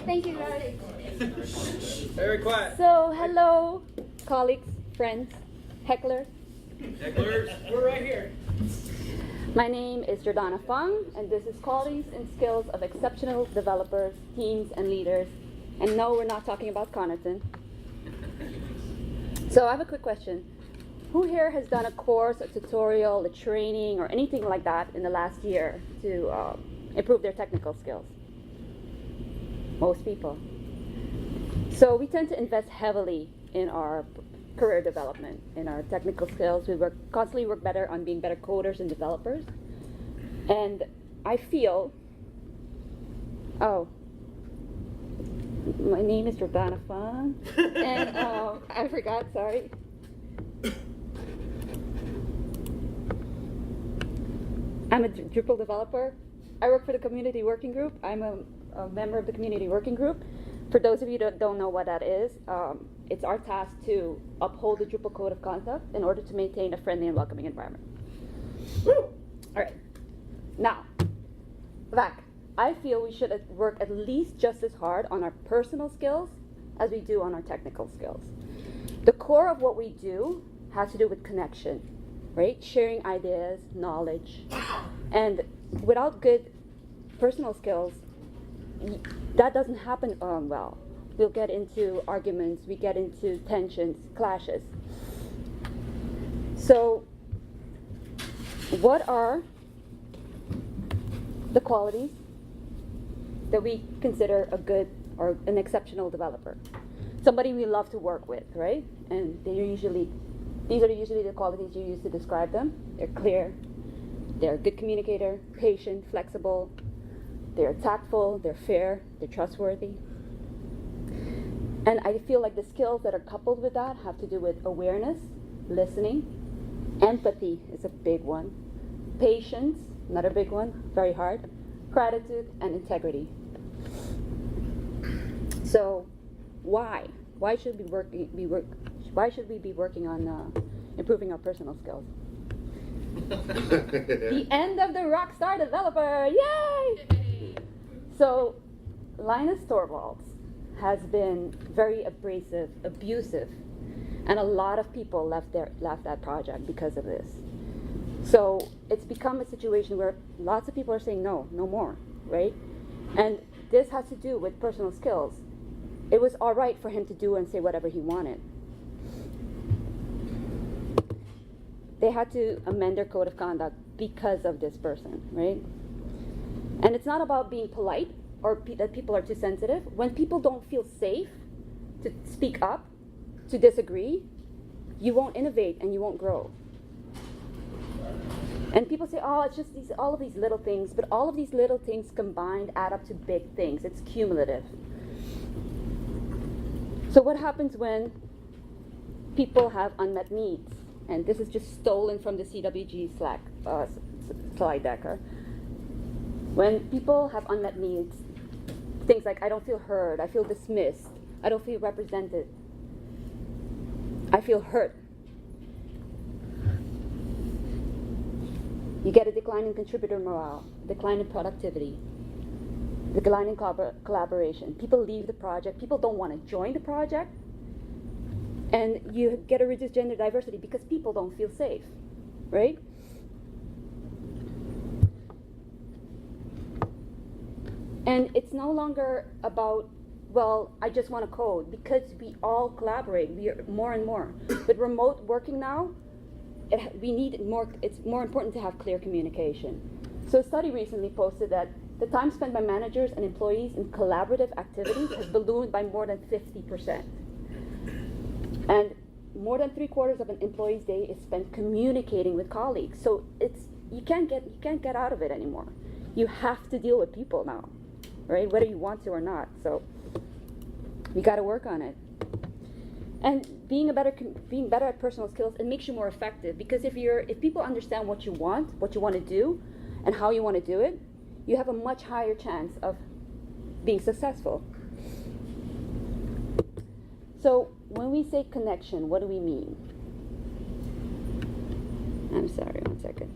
Okay, thank you guys. Very quiet. So, hello, colleagues, friends, hecklers. Hecklers, we're right here. My name is Jordana Fung, and this is Qualities and Skills of Exceptional Developers, Teams, and Leaders. And no, we're not talking about Connerton. So I have a quick question. Who here has done a course, a tutorial, a training, or anything like that in the last year to improve their technical skills? Most people. So we tend to invest heavily in our career development, in our technical skills. We constantly work better on being better coders and developers. And I feel, my name is Jordana Fung, and I forgot, sorry. I'm a Drupal developer. I work for the community working group. I'm a member of the community working group. For those of you that don't know what that is, it's our task to uphold the Drupal code of conduct in order to maintain a friendly and welcoming environment. Woo! All right. Now, back. I feel we should work at least just as hard on our personal skills as we do on our technical skills. The core of what we do has to do with connection, right? Sharing ideas, knowledge. And without good personal skills, that doesn't happen well. We'll get into arguments, we get into tensions, clashes. So, what are the qualities that we consider a good or an exceptional developer? Somebody we love to work with, right? And these are usually the qualities you use to describe them. They're clear, they're a good communicator, patient, flexible, they're tactful, they're fair, they're trustworthy. And I feel like the skills that are coupled with that have to do with awareness, listening, empathy is a big one, patience, another big one, very hard, gratitude, and integrity. So, why? Why should we be working on improving our personal skills? The end of the rockstar developer! Yay! So, Linus Torvalds has been very abrasive, abusive, and a lot of people left that project because of this. So it's become a situation where lots of people are saying no more, right? And this has to do with personal skills. It was all right for him to do and say whatever he wanted. They had to amend their code of conduct because of this person, right? And it's not about being polite or that people are too sensitive. When people don't feel safe to speak up, to disagree, you won't innovate and you won't grow. And people say, oh, it's just all of these little things, but all of these little things combined add up to big things. It's cumulative. So what happens when people have unmet needs? And this is just stolen from the CWG Slack slide decker. When people have unmet needs, things like I don't feel heard, I feel dismissed, I don't feel represented, I feel hurt. You get a decline in contributor morale, decline in productivity, decline in collaboration. People leave the project, people don't want to join the project, and you get a reduced gender diversity because people don't feel safe, right? And it's no longer about, well, I just want to code, because we all collaborate, we are more and more. With remote working now, it's more important to have clear communication. So a study recently posted that the time spent by managers and employees in collaborative activities has ballooned by more than 50%. And more than 3/4 of an employee's day is spent communicating with colleagues. So you can't get out of it anymore. You have to deal with people now, right? Whether you want to or not. So we got to work on it. And being better at personal skills, it makes you more effective, because if people understand what you want to do, and how you want to do it, you have a much higher chance of being successful. So when we say connection, what do we mean? I'm sorry, one second.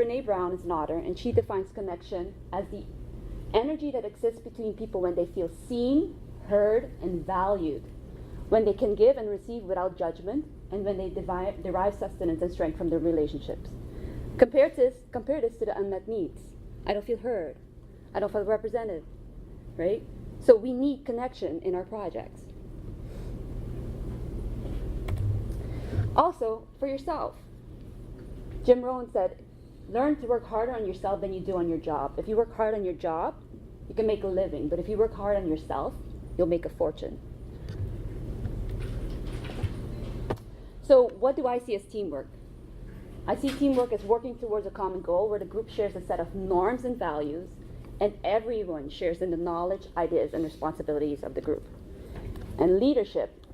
Brene Brown is an author, and she defines connection as the energy that exists between people when they feel seen, heard, and valued, when they can give and receive without judgment, and when they derive sustenance and strength from their relationships. Compare this to the unmet needs. I don't feel heard. I don't feel represented, right? So we need connection in our projects. Also, for yourself. Jim Rohn said, learn to work harder on yourself than you do on your job. If you work hard on your job, you can make a living. But if you work hard on yourself, you'll make a fortune. So what do I see as teamwork? I see teamwork as working towards a common goal where the group shares a set of norms and values, and everyone shares in the knowledge, ideas, and responsibilities of the group. And leadership,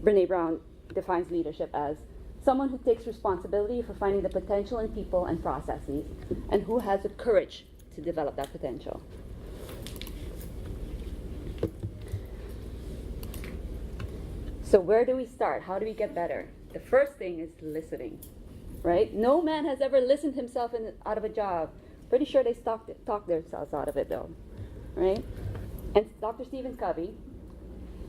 Brene Brown defines leadership as someone who takes responsibility for finding the potential in people and processes, and who has the courage to develop that potential. So where do we start? How do we get better? The first thing is listening, right? No man has ever listened himself out of a job. Pretty sure they talked themselves out of it though, right? And Dr. Stephen Covey,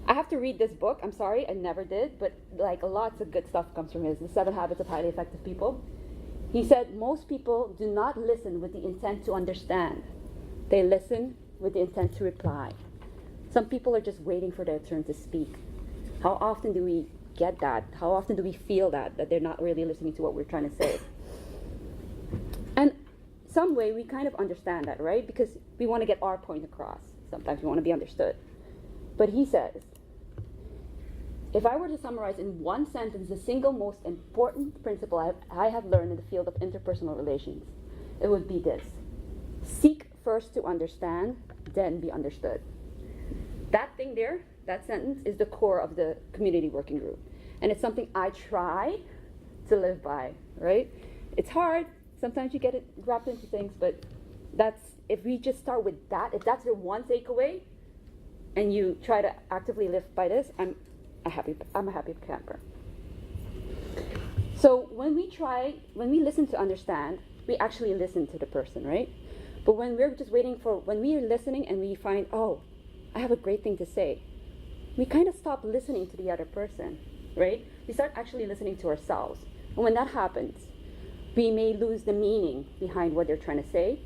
I have to read this book. I'm sorry, I never did, but like lots of good stuff comes from his, The 7 Habits of Highly Effective People. He said, most people do not listen with the intent to understand. They listen with the intent to reply. Some people are just waiting for their turn to speak. How often do we get that? How often do we feel that they're not really listening to what we're trying to say? And some way we kind of understand that, right? Because we want to get our point across. Sometimes we want to be understood. But he says, if I were to summarize in one sentence the single most important principle I have learned in the field of interpersonal relations, it would be this: seek first to understand, then be understood. That thing there, that sentence, is the core of the community working group. And it's something I try to live by, right? It's hard. Sometimes you get it wrapped into things, but that's, if we just start with that, if that's your one takeaway, and you try to actively live by this, I'm a happy camper. So when we listen to understand, we actually listen to the person, right? But when we're just when we are listening and we find, oh, I have a great thing to say, we kind of stop listening to the other person, right? We start actually listening to ourselves. And when that happens, we may lose the meaning behind what they're trying to say.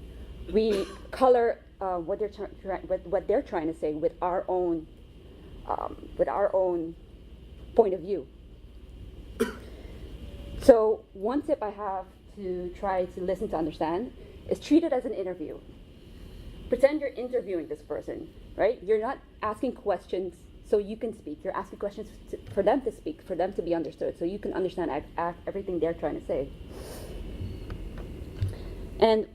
We color what they're trying to say with our own point of view. So one tip I have to try to listen to understand is treat it as an interview. Pretend you're interviewing this person, right? You're not asking questions so you can speak. You're asking questions for them to speak, for them to be understood, so you can understand everything they're trying to say. And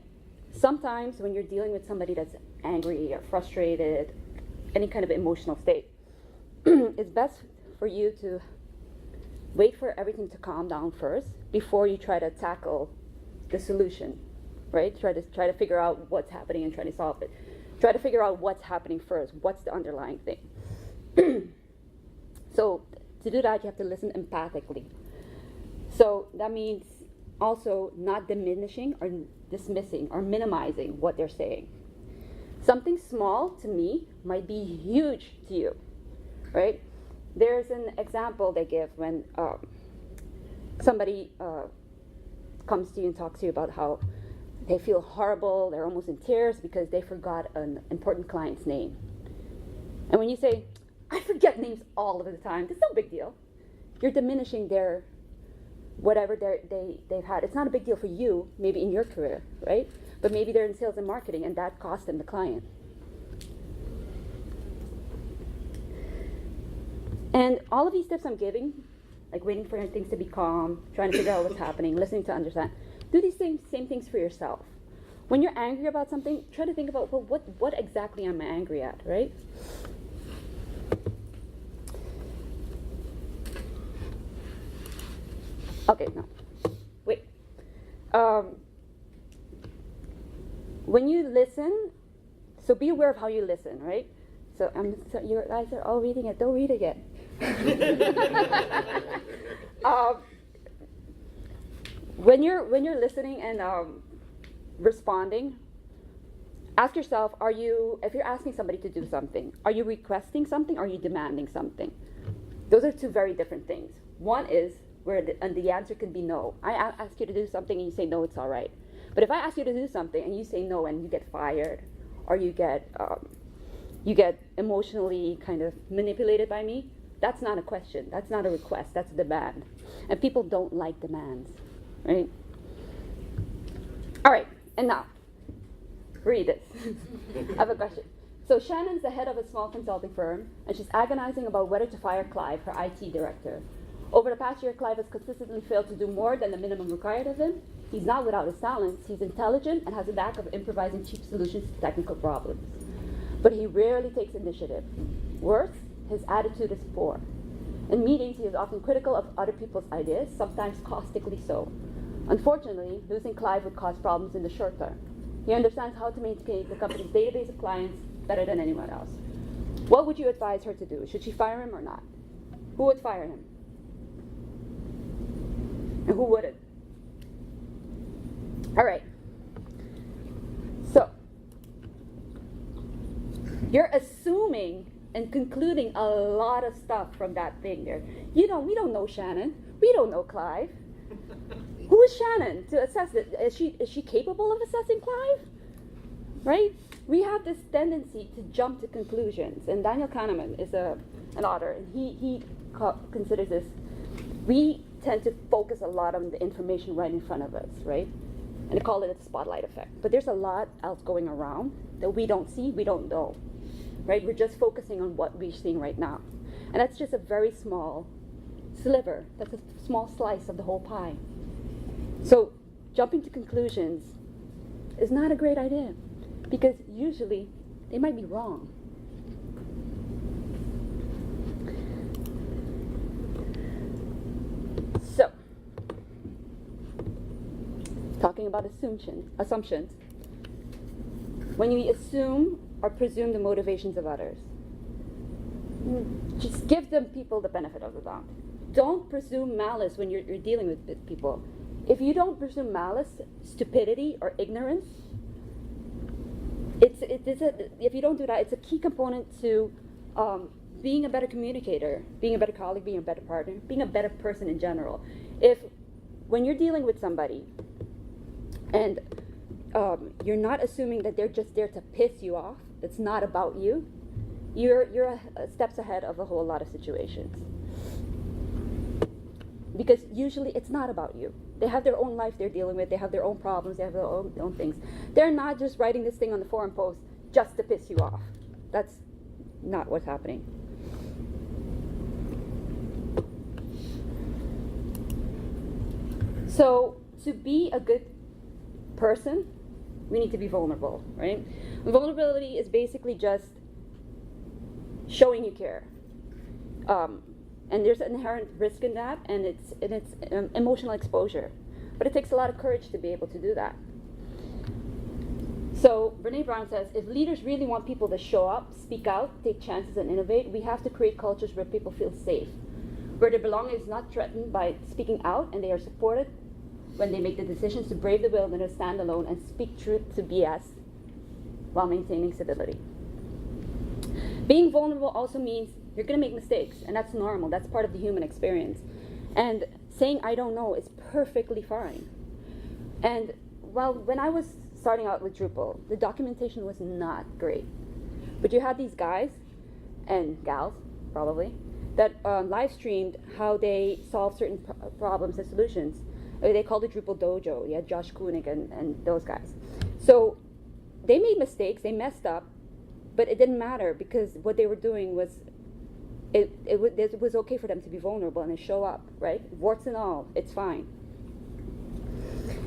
sometimes when you're dealing with somebody that's angry or frustrated, any kind of emotional state, it's best for you to wait for everything to calm down first before you try to tackle the solution, right? Try to figure out what's happening and try to solve it. Try to figure out what's happening first. What's the underlying thing? So to do that, you have to listen empathically. So that means also not diminishing or dismissing or minimizing what they're saying. Something small to me might be huge to you, right? There's an example they give when somebody comes to you and talks to you about how they feel horrible, they're almost in tears because they forgot an important client's name. And when you say, I forget names all of the time, it's no big deal. You're diminishing their whatever they've had. It's not a big deal for you, maybe in your career, right? But maybe they're in sales and marketing and that cost them the client. And all of these tips I'm giving, like waiting for things to be calm, trying to figure out what's happening, listening to understand, do these same things for yourself. When you're angry about something, try to think about, well, what exactly am I angry at, right? Okay, no, wait. When you listen, so be aware of how you listen, right? So your guys are all reading it. Don't read it yet. when you're listening and responding, ask yourself, if you're asking somebody to do something, are you requesting something or are you demanding something? Those are two very different things. One is where the answer can be no. I ask you to do something and you say no, it's all right. But if I ask you to do something and you say no and you get fired, or you get emotionally kind of manipulated by me, that's not a question. That's not a request. That's a demand. And people don't like demands, right? All right, and now, read this. I have a question. So Shannon's the head of a small consulting firm, and she's agonizing about whether to fire Clive, her IT director. Over the past year, Clive has consistently failed to do more than the minimum required of him. He's not without his talents. He's intelligent and has a knack of improvising cheap solutions to technical problems. But he rarely takes initiative. Worse, his attitude is poor. In meetings, he is often critical of other people's ideas, sometimes caustically so. Unfortunately, losing Clive would cause problems in the short term. He understands how to maintain the company's database of clients better than anyone else. What would you advise her to do? Should she fire him or not? Who would fire him? And who wouldn't? All right. So, you're assuming and concluding a lot of stuff from that thing there. We don't know Shannon. We don't know Clive. Who is Shannon to assess it? Is she capable of assessing Clive? Right? We have this tendency to jump to conclusions, and Daniel Kahneman is an author, and he considers this. We tend to focus a lot on the information right in front of us, right? And they call it a spotlight effect. But there's a lot else going around that we don't see, we don't know, right? We're just focusing on what we're seeing right now. And that's just a very small sliver. That's a small slice of the whole pie. So jumping to conclusions is not a great idea, because usually they might be wrong. So, talking about assumptions. When you assume or presume the motivations of others, just give people the benefit of the doubt. Don't presume malice when you're dealing with people. If you don't presume malice, stupidity, or ignorance, if you don't do that, it's a key component to being a better communicator, being a better colleague, being a better partner, being a better person in general. When you're dealing with somebody and you're not assuming that they're just there to piss you off, it's not about you, you're steps ahead of a whole lot of situations. Because usually it's not about you. They have their own life they're dealing with, they have their own problems, they have their own things. They're not just writing this thing on the forum post just to piss you off. That's not what's happening. So, to be a good person, we need to be vulnerable, right? Vulnerability is basically just showing you care. And there's an inherent risk in that, and it's emotional exposure. But it takes a lot of courage to be able to do that. So Brene Brown says, if leaders really want people to show up, speak out, take chances, and innovate, we have to create cultures where people feel safe, where their belonging is not threatened by speaking out, and they are supported when they make the decisions to brave the wilderness, stand alone, and speak truth to BS while maintaining civility. Being vulnerable also means you're going to make mistakes, and that's normal. That's part of the human experience. And saying I don't know is perfectly fine. And when I was starting out with Drupal, the documentation was not great. But you had these guys, and gals, probably, that live streamed how they solved certain problems and solutions. They called it Drupal Dojo. You had Josh Koenig and those guys. So they made mistakes, they messed up, but it didn't matter, because what they were doing was it was okay for them to be vulnerable and to show up, right? Warts and all, it's fine.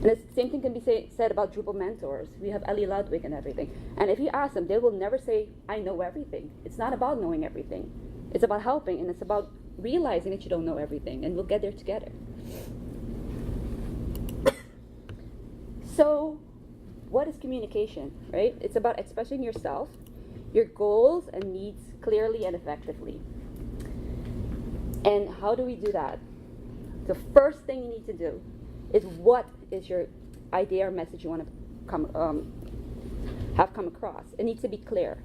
And the same thing can be said about Drupal mentors. We have Ellie Ludwig and everything. And if you ask them, they will never say, I know everything. It's not about knowing everything. It's about helping, and it's about realizing that you don't know everything, and we'll get there together. So, what is communication, right? It's about expressing yourself, your goals and needs clearly and effectively. And how do we do that? The first thing you need to do is what is your idea or message you want to have come across. It needs to be clear.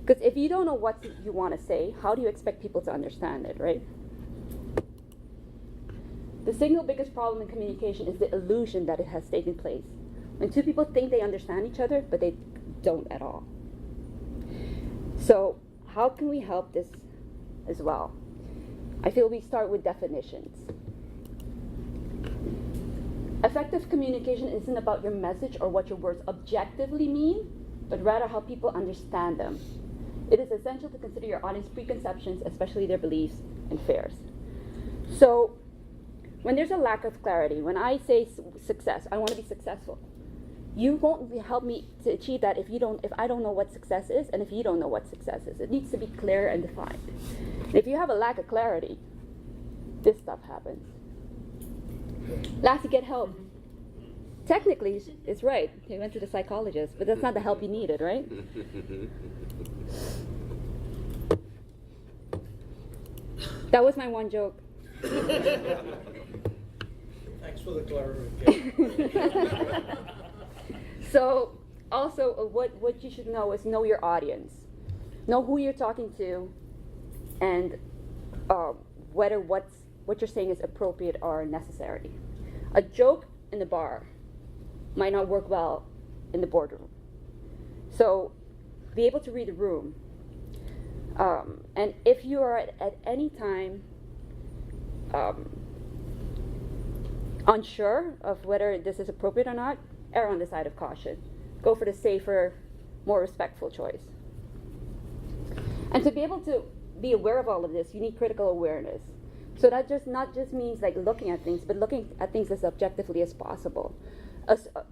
Because if you don't know what you want to say, how do you expect people to understand it, right? The single biggest problem in communication is the illusion that it has taken place. When two people think they understand each other, but they don't at all. So how can we help this as well? I feel we start with definitions. Effective communication isn't about your message or what your words objectively mean, but rather how people understand them. It is essential to consider your audience's preconceptions, especially their beliefs and fears. So, when there's a lack of clarity, when I say success, I want to be successful. You won't help me to achieve that if I don't know what success is, and if you don't know what success is. It needs to be clear and defined. And if you have a lack of clarity, this stuff happens. Last, you get help. Technically, it's right. You went to the psychologist, but that's not the help you needed, right? That was my one joke. Thanks for the clarification. So, also, what you should know is know your audience. Know who you're talking to, and whether what you're saying is appropriate or necessary. A joke in the bar might not work well in the boardroom. So, be able to read the room. And if you are at any time unsure of whether this is appropriate or not, err on the side of caution. Go for the safer, more respectful choice. And to be able to be aware of all of this, you need critical awareness. So that not just means like looking at things, but looking at things as objectively as possible.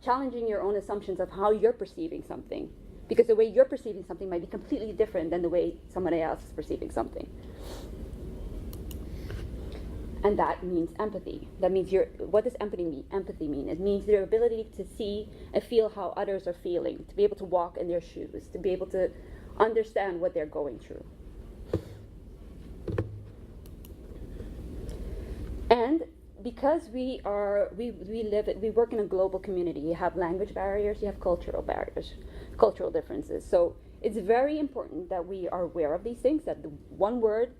Challenging your own assumptions of how you're perceiving something. Because the way you're perceiving something might be completely different than the way somebody else is perceiving something. And that means empathy. That means what does empathy mean? Empathy mean? It means your ability to see and feel how others are feeling, to be able to walk in their shoes, to be able to understand what they're going through. And because we work in a global community, you have language barriers, you have cultural barriers, cultural differences. So it's very important that we are aware of these things, that the one word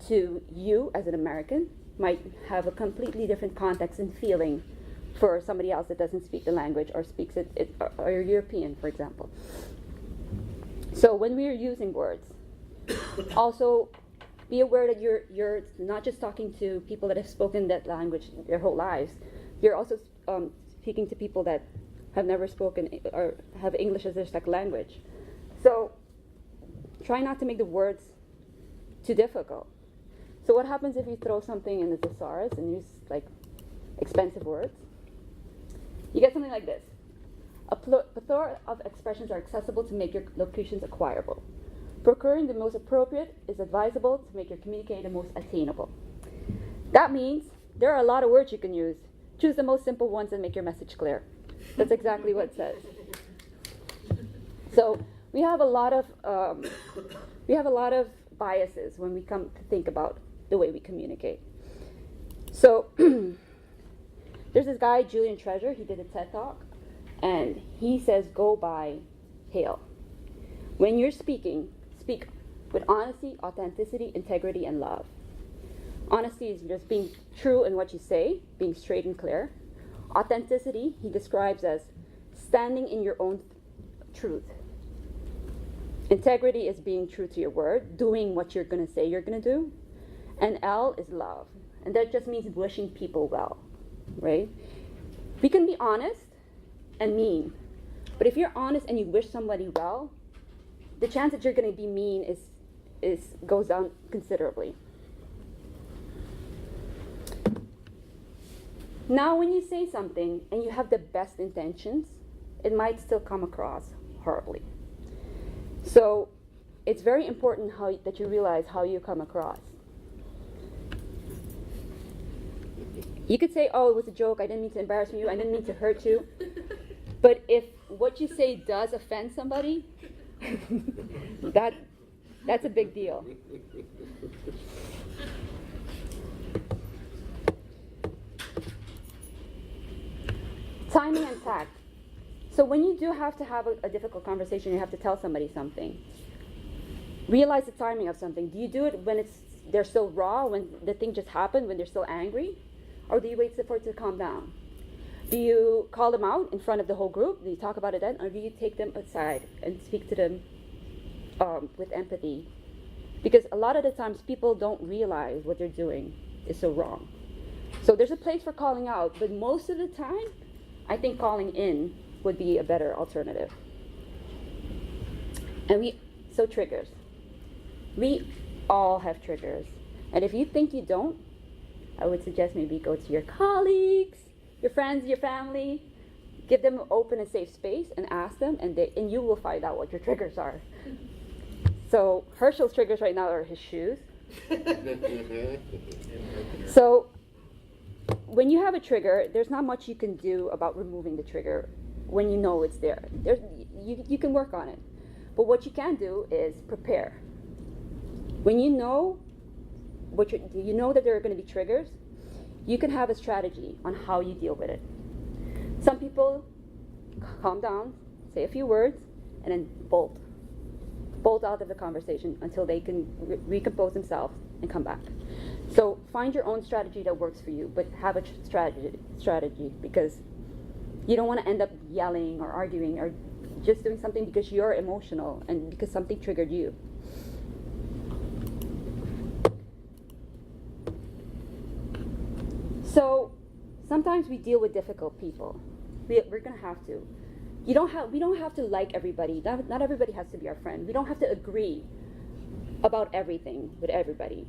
to you as an American might have a completely different context and feeling for somebody else that doesn't speak the language or speaks it or European, for example. So when we are using words, also be aware that you're not just talking to people that have spoken that language their whole lives. You're also speaking to people that have never spoken or have English as their second language. So try not to make the words too difficult. So what happes if you throw something in the thesaurus and use like expensive words? You get something like this. A plethora of expressions are accessible to make your locutions acquirable. Procuring the most appropriate is advisable to make your communication the most attainable. That means there are a lot of words you can use. Choose the most simple ones and make your message clear. That's exactly what it says. So we have a lot of biases when we come to think about the way we communicate. So there's this guy, Julian Treasure. He did a TED Talk, and he says, "Go by hail. When you're speaking, speak with honesty, authenticity, integrity, and love." Honesty is just being true in what you say, being straight and clear. Authenticity, he describes as standing in your own truth. Integrity is being true to your word, doing what you're going to say you're going to do. And L is love. And that just means wishing people well, right? We can be honest and mean. But if you're honest and you wish somebody well, the chance that you're going to be mean goes down considerably. Now, when you say something and you have the best intentions, it might still come across horribly. So it's very important that you realize how you come across. You could say, "Oh, it was a joke. I didn't mean to embarrass you. I didn't mean to hurt you." But if what you say does offend somebody, that's a big deal. Timing and tact. So when you do have to have a difficult conversation, you have to tell somebody something. Realize the timing of something. Do you do it when they're still raw, when the thing just happened, when they're still angry? Or do you wait for it to calm down? Do you call them out in front of the whole group? Do you talk about it then? Or do you take them aside and speak to them with empathy? Because a lot of the times people don't realize what they're doing is so wrong. So there's a place for calling out, but most of the time, I think calling in would be a better alternative. So triggers. We all have triggers. And if you think you don't, I would suggest maybe go to your colleagues, your friends, your family, give them an open and safe space and ask them, and you will find out what your triggers are. So Herschel's triggers right now are his shoes. So when you have a trigger, there's not much you can do about removing the trigger when you know it's there. You can work on it. But what you can do is prepare. When you know that there are going to be triggers, you can have a strategy on how you deal with it. Some people calm down, say a few words, and then bolt out of the conversation until they can recompose themselves and come back. So find your own strategy that works for you, but have a strategy, because you don't want to end up yelling or arguing or just doing something because you're emotional and because something triggered you. So sometimes we deal with difficult people. We're going to have to. We don't have to like everybody. Not everybody has to be our friend. We don't have to agree about everything with everybody.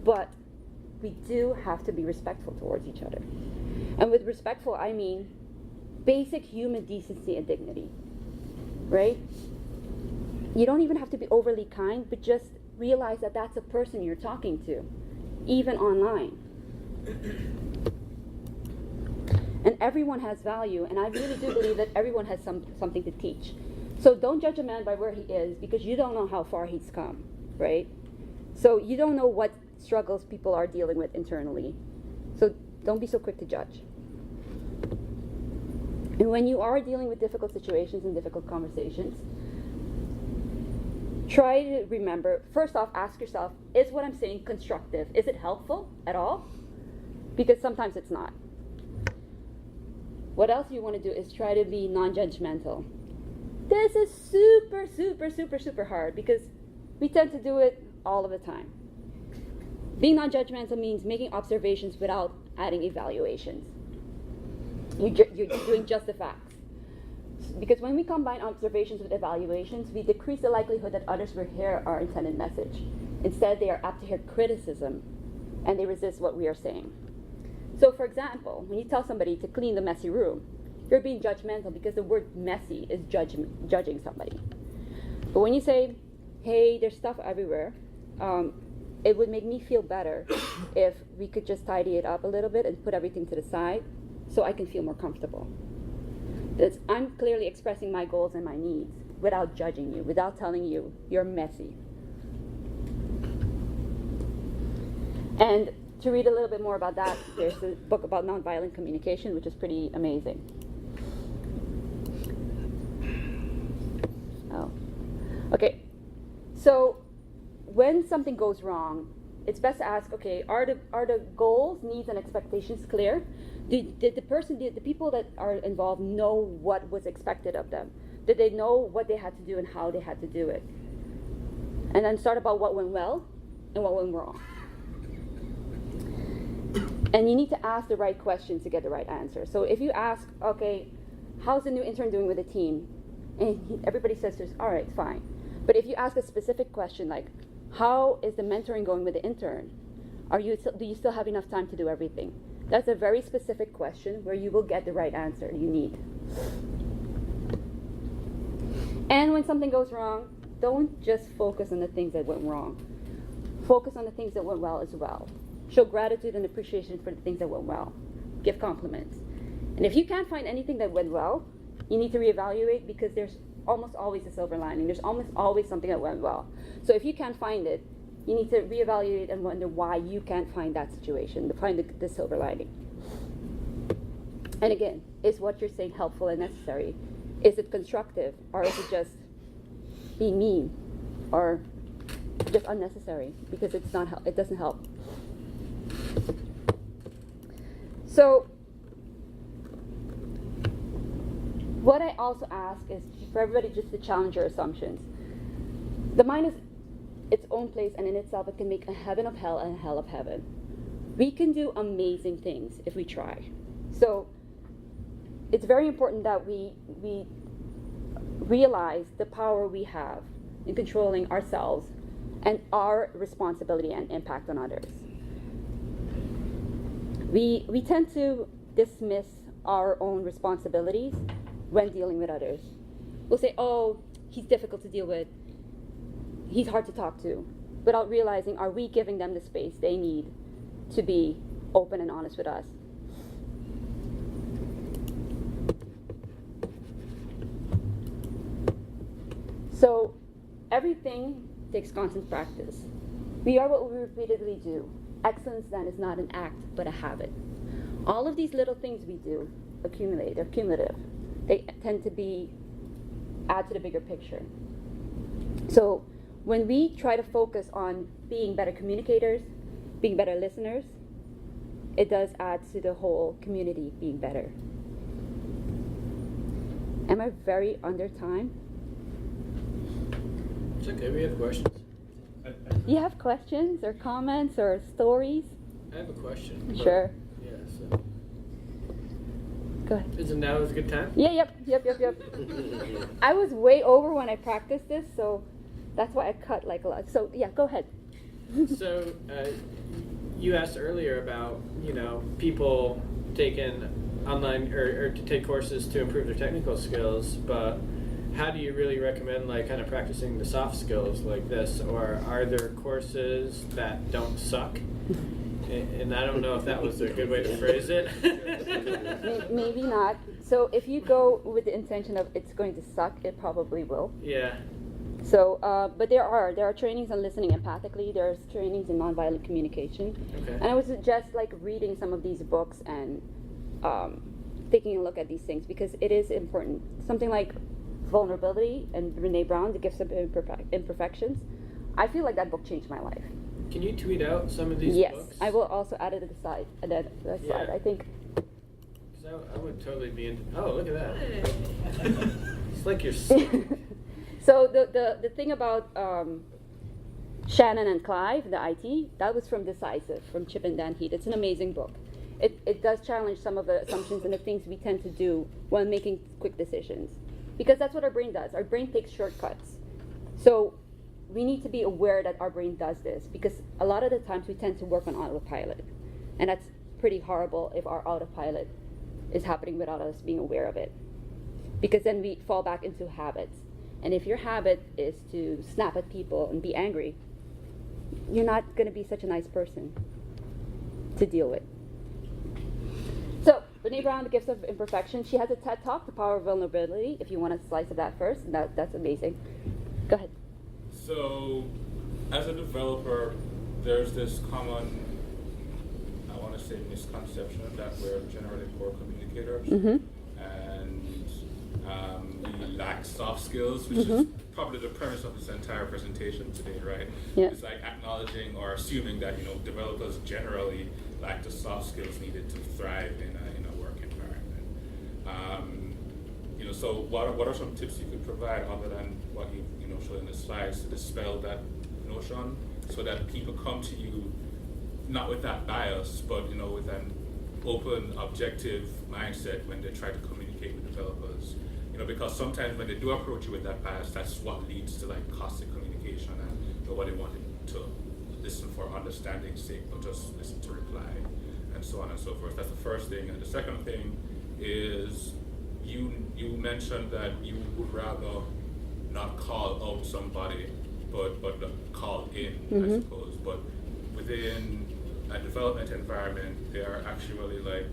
But we do have to be respectful towards each other. And with respectful, I mean basic human decency and dignity. Right? You don't even have to be overly kind, but just realize that that's a person you're talking to, even online. And everyone has value, and I really do believe that everyone has something to teach. So don't judge a man by where he is, because you don't know how far he's come, right? So you don't know what struggles people are dealing with internally. So don't be so quick to judge. And when you are dealing with difficult situations and difficult conversations, try to remember, first off, ask yourself, is what I'm saying constructive? Is it helpful at all? Because sometimes it's not. What else you want to do is try to be non-judgmental. This is super, super, super, super hard because we tend to do it all of the time. Being non-judgmental means making observations without adding evaluations. You're doing just the facts. Because when we combine observations with evaluations, we decrease the likelihood that others will hear our intended message. Instead, they are apt to hear criticism, and they resist what we are saying. So, for example, when you tell somebody to clean the messy room, you're being judgmental because the word messy is judging somebody. But when you say, hey, there's stuff everywhere, it would make me feel better if we could just tidy it up a little bit and put everything to the side so I can feel more comfortable. I'm clearly expressing my goals and my needs without judging you, without telling you you're messy. And to read a little bit more about that, there's a book about nonviolent communication, which is pretty amazing. Oh, okay. So when something goes wrong, it's best to ask, okay, are the goals, needs, and expectations clear? Did the people that are involved know what was expected of them? Did they know what they had to do and how they had to do it? And then start about what went well and what went wrong. And you need to ask the right questions to get the right answer. So if you ask, okay, how's the new intern doing with the team? And everybody says this, all right, fine. But if you ask a specific question like, how is the mentoring going with the intern? Do you still have enough time to do everything? That's a very specific question where you will get the right answer you need. And when something goes wrong, don't just focus on the things that went wrong. Focus on the things that went well as well. Show gratitude and appreciation for the things that went well. Give compliments. And if you can't find anything that went well, you need to reevaluate, because there's almost always a silver lining. There's almost always something that went well. So if you can't find it, you need to reevaluate and wonder why you can't find that situation, to find the silver lining. And again, is what you're saying helpful and necessary? Is it constructive, or is it just being mean, or just unnecessary because it doesn't help? So what I also ask is for everybody just to challenge your assumptions. The mind is its own place, and in itself it can make a heaven of hell and a hell of heaven. We can do amazing things if we try. So it's very important that we realize the power we have in controlling ourselves and our responsibility and impact on others. We tend to dismiss our own responsibilities when dealing with others. We'll say, oh, he's difficult to deal with, he's hard to talk to, without realizing, are we giving them the space they need to be open and honest with us? So everything takes constant practice. We are what we repeatedly do. Excellence then is not an act, but a habit. All of these little things we do accumulate, they're cumulative. They tend to add to the bigger picture. So when we try to focus on being better communicators, being better listeners, it does add to the whole community being better. Am I very under time? It's okay, we have questions. You have questions or comments or stories? I have a question. Sure. Yeah, so. Go ahead. Isn't now a good time? Yeah, yep. I was way over when I practiced this, so that's why I cut like a lot. So yeah, go ahead. So, you asked earlier about, people taking online or to take courses to improve their technical skills, but how do you really recommend kind of practicing the soft skills like this? Or are there courses that don't suck? And I don't know if that was a good way to phrase it. Maybe not. So if you go with the intention of it's going to suck, it probably will. Yeah. So, but there are trainings on listening empathically. There's trainings in nonviolent communication. Okay. And I would suggest reading some of these books and taking a look at these things, because it is important. Something like Vulnerability and Brene Brown, The Gifts of Imperfections. I feel like that book changed my life. Can you tweet out some of these books? Yes, I will also add it to the side. Slide, I think. So I would totally be into. Oh, look at that! It's like you're. So the thing about Shannon and Clive, the IT, that was from Decisive, from Chip and Dan Heath. It's an amazing book. It does challenge some of the assumptions and the things we tend to do when making quick decisions. Because that's what our brain does. Our brain takes shortcuts. So we need to be aware that our brain does this, because a lot of the times we tend to work on autopilot. And that's pretty horrible if our autopilot is happening without us being aware of it. Because then we fall back into habits. And if your habit is to snap at people and be angry, you're not going to be such a nice person to deal with. So, Brene Brown, The Gifts of Imperfection, she has a TED Talk, The Power of Vulnerability, if you want a slice of that first, and that's amazing. Go ahead. So, as a developer, there's this common, I want to say, misconception that we're generally poor communicators, and we lack soft skills, which is probably the premise of this entire presentation today, right? Yeah. It's like acknowledging or assuming that developers generally lack the soft skills needed to thrive in a work environment. So what are some tips you could provide other than what you showed in the slides to dispel that notion, so that people come to you not with that bias, but with an open, objective mindset when they try to communicate with developers? Because sometimes when they do approach you with that bias, that's what leads to caustic communication, and nobody wanted to listen for understanding's sake, but just listen to reply, and so on and so forth. That's the first thing. And the second thing is you mentioned that you would rather not call out somebody, but call in, I suppose. But within a development environment, there are actually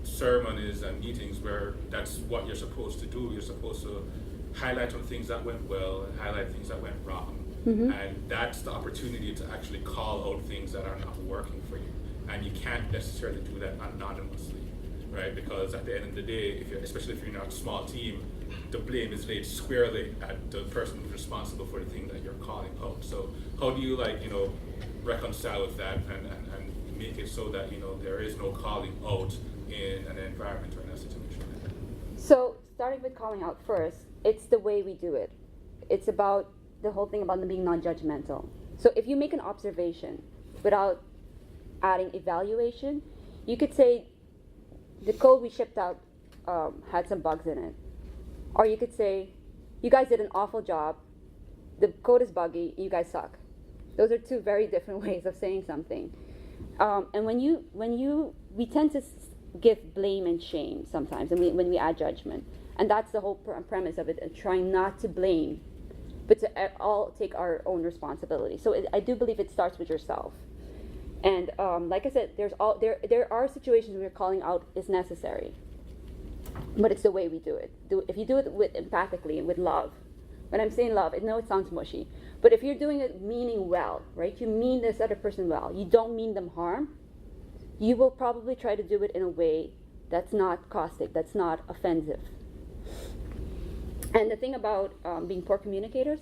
ceremonies and meetings where that's what you're supposed to do. You're supposed to highlight on things that went well and highlight things that went wrong. And that's the opportunity to actually call out things that are not working for you. And you can't necessarily do that anonymously, right? Because at the end of the day, especially if you're in a small team, the blame is laid squarely at the person who's responsible for the thing that you're calling out. So how do you reconcile with that and make it so that there is no calling out in an environment or in a situation like that? So starting with calling out first, it's the way we do it. It's about the whole thing about being non-judgmental. So if you make an observation without adding evaluation, you could say the code we shipped out had some bugs in it. Or you could say, you guys did an awful job, the code is buggy, you guys suck. Those are two very different ways of saying something. And we tend to give blame and shame sometimes, and when we add judgment. And that's the whole premise of it, trying not to blame, but to all take our own responsibility. So I do believe it starts with yourself. And like I said, there are situations where calling out is necessary, but it's the way we do it. If you do it empathically and with love, when I'm saying love, I know it sounds mushy, but if you're doing it meaning well, right? You mean this other person well. You don't mean them harm. You will probably try to do it in a way that's not caustic, that's not offensive. And the thing about being poor communicators,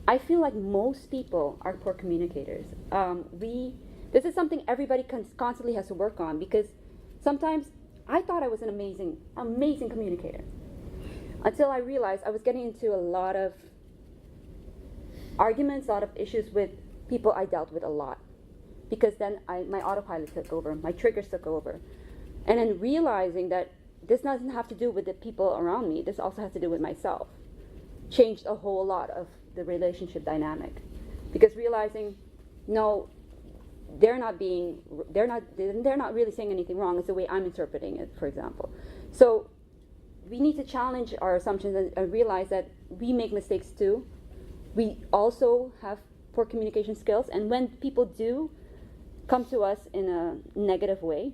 I feel like most people are poor communicators. This is something everybody constantly has to work on, because sometimes I thought I was an amazing communicator until I realized I was getting into a lot of arguments, a lot of issues with people I dealt with a lot, because then my autopilot took over, my triggers took over, and then realizing that this doesn't have to do with the people around me, this also has to do with myself, changed a whole lot of the relationship dynamic, because realizing, no, they're not really saying anything wrong. It's the way I'm interpreting it, for example. So we need to challenge our assumptions and realize that we make mistakes too. We also have poor communication skills, and when people do come to us in a negative way,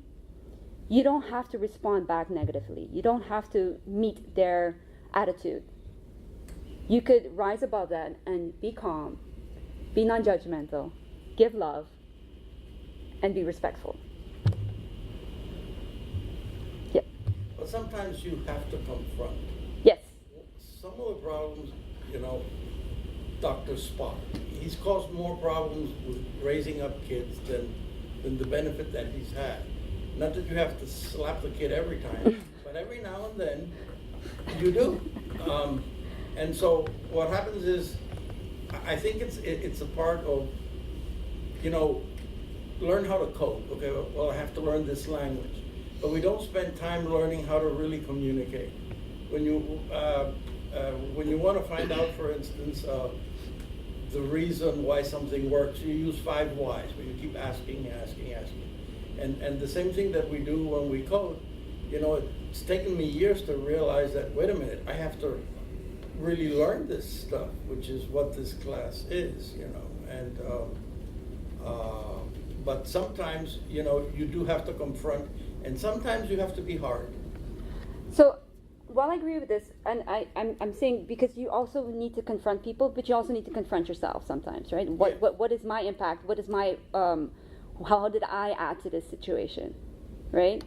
you don't have to respond back negatively. You don't have to meet their attitude. You could rise above that and be calm, be non-judgmental, give love, and be respectful. Yeah. But sometimes you have to confront. Yes. Some of the problems, Dr. Spock, he's caused more problems with raising up kids than the benefit that he's had. Not that you have to slap the kid every time, but every now and then you do. And so what happens is, I think it's a part of, learn how to code. Okay, well, I have to learn this language, but we don't spend time learning how to really communicate. When you want to find out, for instance, the reason why something works, you use 5 whys, where you keep asking. And the same thing that we do when we code, it's taken me years to realize that, wait a minute, I have to really learn this stuff, which is what this class is, and but sometimes, you do have to confront, and sometimes you have to be hard. So, while I agree with this, and I'm saying, because you also need to confront people, but you also need to confront yourself sometimes, right? What is my impact? What is my, how did I add to this situation, right?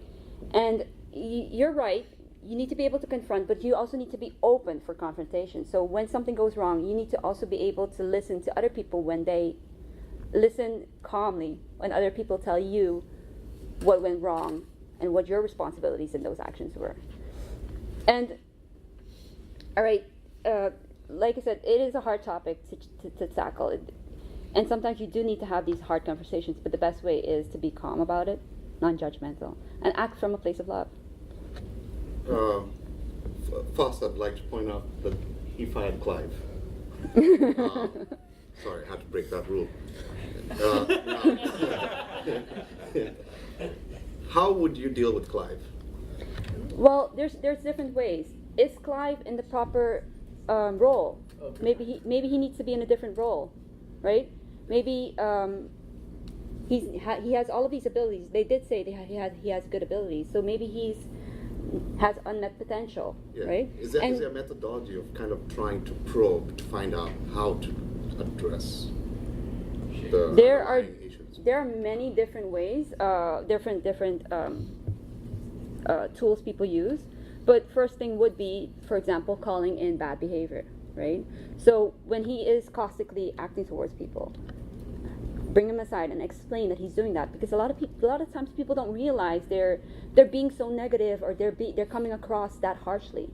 And you're right, you need to be able to confront, but you also need to be open for confrontation. So when something goes wrong, you need to also be able to listen to other people when they listen calmly when other people tell you what went wrong and what your responsibilities in those actions were. And, all right, like I said, it is a hard topic to tackle. And sometimes you do need to have these hard conversations, but the best way is to be calm about it, non-judgmental, and act from a place of love. First, I'd like to point out that he fired Clive. Sorry, I had to break that rule. How would you deal with Clive? Well, there's different ways. Is Clive in the proper role? Okay. Maybe he needs to be in a different role, right? Maybe he has all of these abilities. They did say he has good abilities, so maybe has unmet potential, Yeah. right? Is there a methodology of kind of trying to probe to find out how to address the There are underlying issues? many different ways, different tools people use. But first thing would be, for example, calling in bad behavior, right? So when he is caustically acting towards people, bring him aside and explain that he's doing that, because a lot of times people don't realize they're being so negative, or they're coming across that harshly,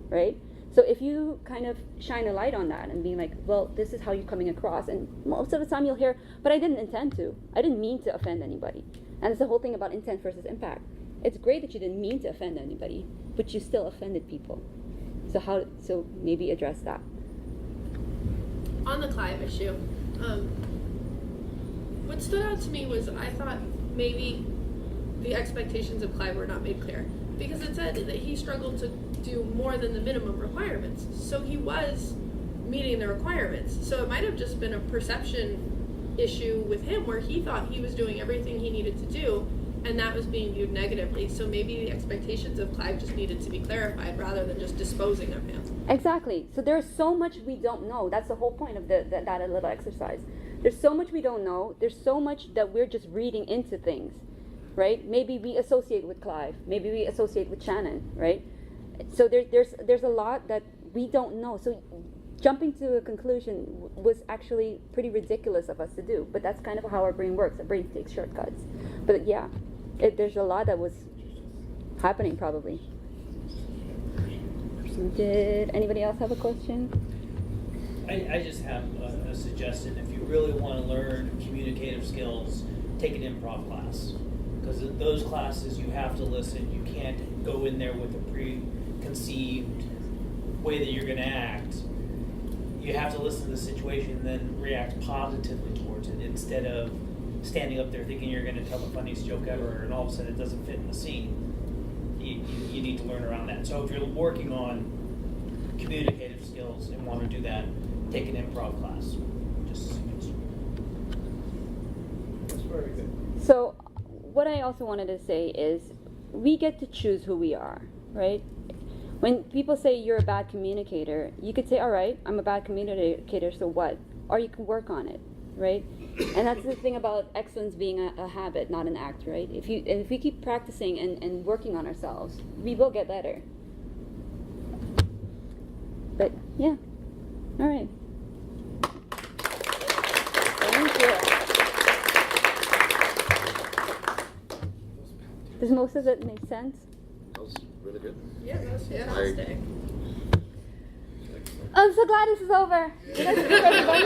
right? So if you kind of shine a light on that and being like, well, this is how you're coming across, and most of the time you'll hear, but I didn't intend to. I didn't mean to offend anybody. And it's the whole thing about intent versus impact. It's great that you didn't mean to offend anybody, but you still offended people. So maybe address that. On the Clive issue, what stood out to me was I thought maybe the expectations of Clive were not made clear, because it said that he struggled to do more than the minimum requirements. So he was meeting the requirements. So it might have just been a perception issue with him, where he thought he was doing everything he needed to do, and that was being viewed negatively. So maybe the expectations of Clive just needed to be clarified rather than just disposing of him. Exactly. So there's so much we don't know. That's the whole point of that little exercise. There's so much we don't know. There's so much that we're just reading into things, right? Maybe we associate with Clive. Maybe we associate with Shannon, right? So there's a lot that we don't know. So jumping to a conclusion was actually pretty ridiculous of us to do. But that's kind of how our brain works. Our brain takes shortcuts. But yeah, there's a lot that was happening probably. Did anybody else have a question? I just have a suggestion. If you really want to learn communicative skills, take an improv class. Because in those classes, you have to listen. You can't go in there with a preconceived way that you're going to act. You have to listen to the situation and then react positively towards it, instead of standing up there thinking you're going to tell the funniest joke ever, and all of a sudden it doesn't fit in the scene. You need to learn around that. So if you're working on communicative skills and want to do that, take an improv class. Just a suggestion. That's very good. So what I also wanted to say is we get to choose who we are, right? When people say you're a bad communicator, you could say, all right, I'm a bad communicator, so what? Or you can work on it, right? And that's the thing about excellence being a habit, not an act, right? If we keep practicing and working on ourselves, we will get better. But yeah, all right. Thank you. Does most of it make sense? That was really good. Yeah, that was fantastic. I'm so glad this is over. Did I speak everybody?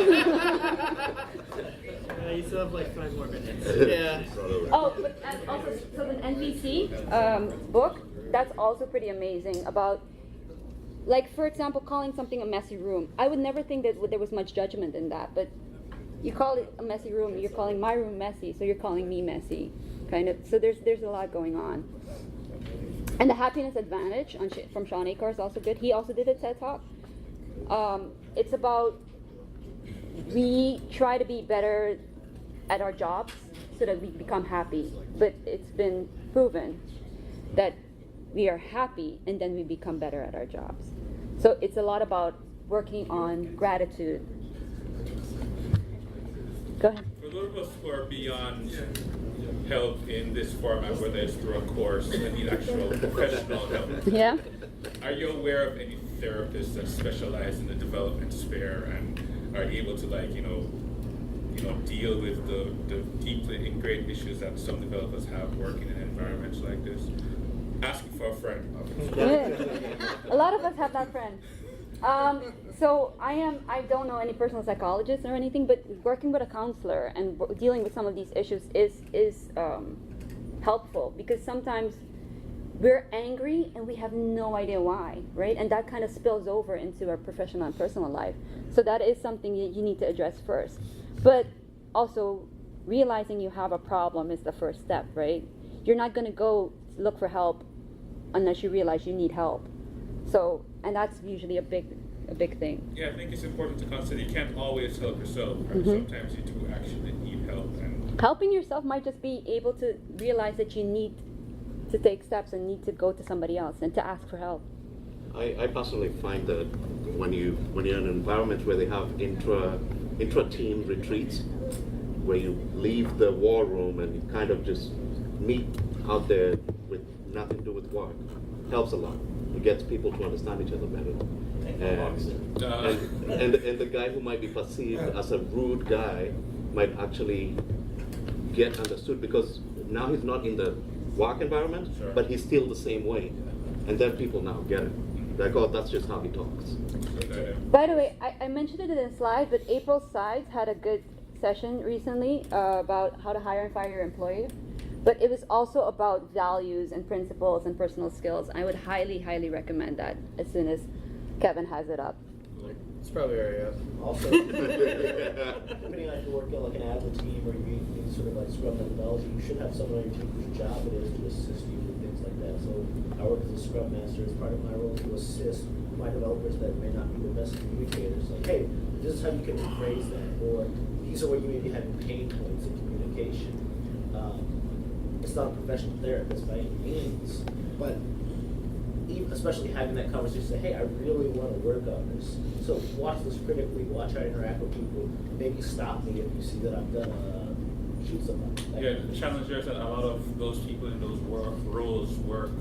You still have like 5 more minutes. Yeah. Oh, but also, so the NVC book, that's also pretty amazing about, like, for example, calling something a messy room. I would never think that there was much judgment in that, but you call it a messy room, you're calling my room messy, so you're calling me messy, kind of. So there's a lot going on. And the happiness advantage from Sean Acor is also good. He also did a TED Talk. It's about, we try to be better at our jobs so that we become happy. But it's been proven that we are happy and then we become better at our jobs. So it's a lot about working on gratitude. Go ahead. For those of us who are beyond help in this format, whether it's through a course and need actual professional help, Yeah? are you aware of any therapists that specialize in the development sphere and are able to, like, deal with the deeply ingrained issues that some developers have working in environments like this? Asking for a friend, obviously. Yeah. A lot of us have that friend. So I don't know any personal psychologist or anything, but working with a counselor and dealing with some of these issues is helpful, because sometimes we're angry and we have no idea why, right? And that kind of spills over into our professional and personal life. So that is something you need to address first. But also, realizing you have a problem is the first step, right? You're not going to go look for help unless you realize you need help. So, and that's usually a big thing. Yeah, I think it's important to consider you can't always help yourself. Right? Sometimes you do actually need help. And helping yourself might just be able to realize that you need to take steps and need to go to somebody else and to ask for help. I personally find that when you're in an environment where they have intra-team retreats, where you leave the war room and you kind of just meet out there with nothing to do with work, helps a lot. It gets people to understand each other better. And the guy who might be perceived as a rude guy might actually get understood because now he's not in the work environment, Sure. but he's still the same way. And then people now get it. Like, oh, that's just how he talks. By the way, I mentioned it in the slide, but April Sides had a good session recently about how to hire and fire your employees. But it was also about values and principles and personal skills. I would highly, highly recommend that as soon as Kevin has it up. It's probably already up. Also, depending on if you're working like an agile team or you sort of like scrum methodology, you should have someone on your team whose job it is to assist you with things like that. So I work as a scrum master. As part of my role to assist my developers that may not be the best communicators. Like, hey, this is how you can rephrase that, or these are where you may be having pain points in communication. It's not a professional therapist by any means, but even, especially having that conversation, say, hey, I really want to work on this. So watch this critically, watch how I interact with people, maybe stop me if you see that I'm gonna shoot somebody. Yeah, the challenge is that a lot of those people in those roles work,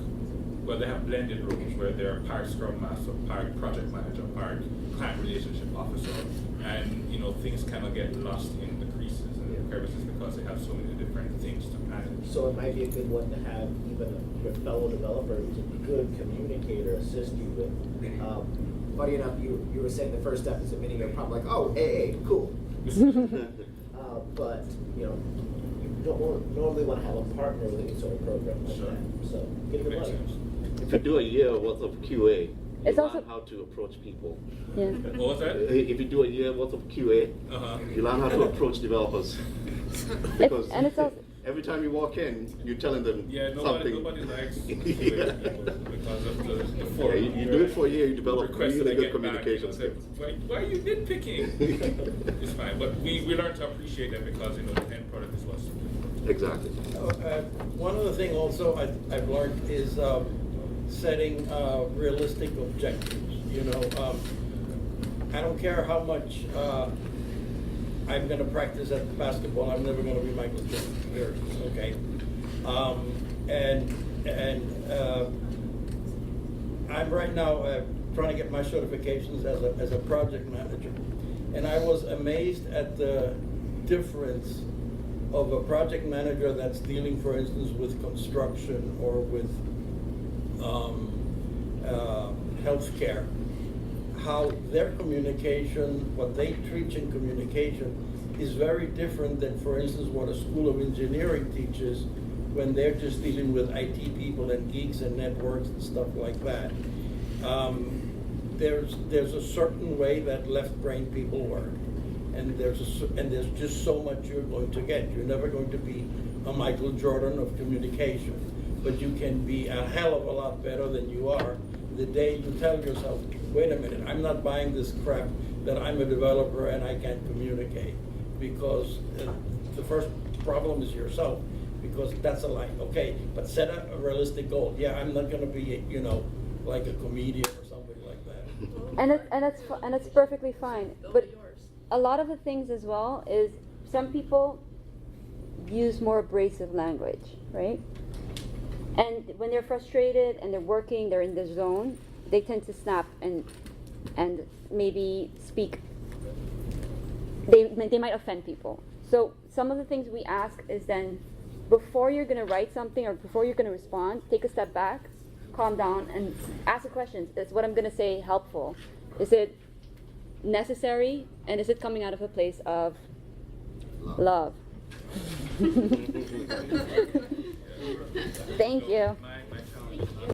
well, they have blended roles where they're part scrum master, part project manager, part client relationship officer, and things kind of get lost in the creases and the crevices because they have so many different things to manage. So it might be a good one to have even your fellow developer who's a good communicator assist you with. Funny enough, you were saying the first step is admitting you're probably like, oh, AA, cool. But you don't normally want to have a partner with any sort of program like Sure. that. So get a good Makes buddy. sense. If you do a year worth of QA, It's you also- learn how to approach people. Yeah. What was that? If you do a year worth of QA, Uh-huh. you learn how to approach developers. Because And it's also every time you walk in, you're telling them Yeah, something. nobody likes Yeah. because of the four. Yeah, you do it for a year, you develop requests really that I good get back, communication say, skills. why are you nitpicking? It's fine, but we learn to appreciate that because the end product is what's Exactly. One other thing also I've learned is setting realistic objectives. I don't care how much I'm going to practice at basketball. I'm never going to be Michael Jordan. Okay. I'm right now trying to get my certifications as a project manager, and I was amazed at the difference of a project manager that's dealing, for instance, with construction or with healthcare. How their communication, what they teach in communication, is very different than, for instance, what a school of engineering teaches when they're just dealing with IT people and geeks and networks and stuff like that. There's a certain way that left-brain people work, and there's just so much you're going to get. You're never going to be a Michael Jordan of communication, but you can be a hell of a lot better than you are the day you tell yourself, wait a minute, I'm not buying this crap that I'm a developer and I can't communicate. Because the first problem is yourself, because that's a lie. Okay, but set a realistic goal. Yeah, I'm not going to be, like a comedian or something like that. and it's perfectly fine. But a lot of the things as well is some people use more abrasive language, right? And when they're frustrated and they're working, they're in the zone, they tend to snap and maybe speak. They might offend people. So some of the things we ask is then, before you're going to write something or before you're going to respond, take a step back, calm down, and ask the questions. Is what I'm going to say helpful? Is it necessary? And is it coming out of a place of love? Thank you. my challenge.